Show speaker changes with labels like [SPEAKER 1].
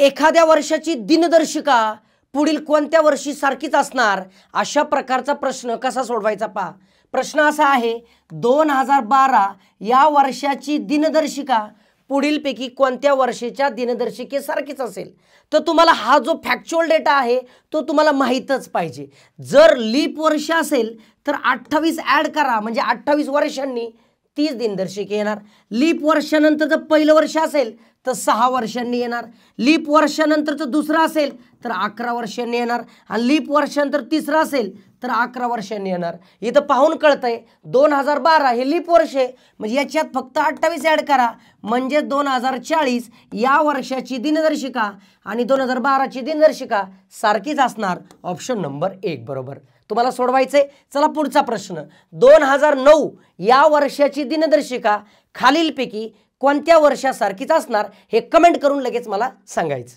[SPEAKER 1] एखाद्या वर्षाची दिनदर्शिका पुढील कोणत्या वर्षी सारखीच असणार, अशा प्रकारचा प्रश्न कसा सोडवायचा पहा। प्रश्न असा आहे 2012 या वर्षाची दिनदर्शिका पुढीलपैकी कोणत्या वर्षाच्या दिनदर्शिकेसारखीच असेल। तर तुम्हाला हा जो फॅक्च्युअल डेटा आहे तो तुम्हाला माहीतच पाहिजे। जर लीप वर्ष असेल तर 28 ॲड करा, म्हणजे 28 वर्षांनी 30 दिनदर्शिके येणार। लीप वर्षानंतर जर पहिलं वर्ष असेल तर 6 वर्षांनी येणार। लीप वर्षानंतरचं दुसरं असेल तर 11 वर्षांनी येणार आणि लीप वर्षानंतर तिसरं असेल तर 11 वर्षांनी येणार। इथं पाहून कळतंय 2012 हे लीप वर्ष आहे, म्हणजे याच्यात फक्त 28 ॲड करा, म्हणजे 2040 या वर्षाची दिनदर्शिका आणि 2012 ची दिनदर्शिका सारखीच असणार। ऑप्शन नंबर 1 बरोबर तुम्हाला सोडवायचंय। चला पुढचा प्रश्न, 2009 या वर्षाची दिनदर्शिका खालीलपैकी कोणत्या वर्षासारखीच असणार हे कमेंट करून लगेच मला सांगायचं।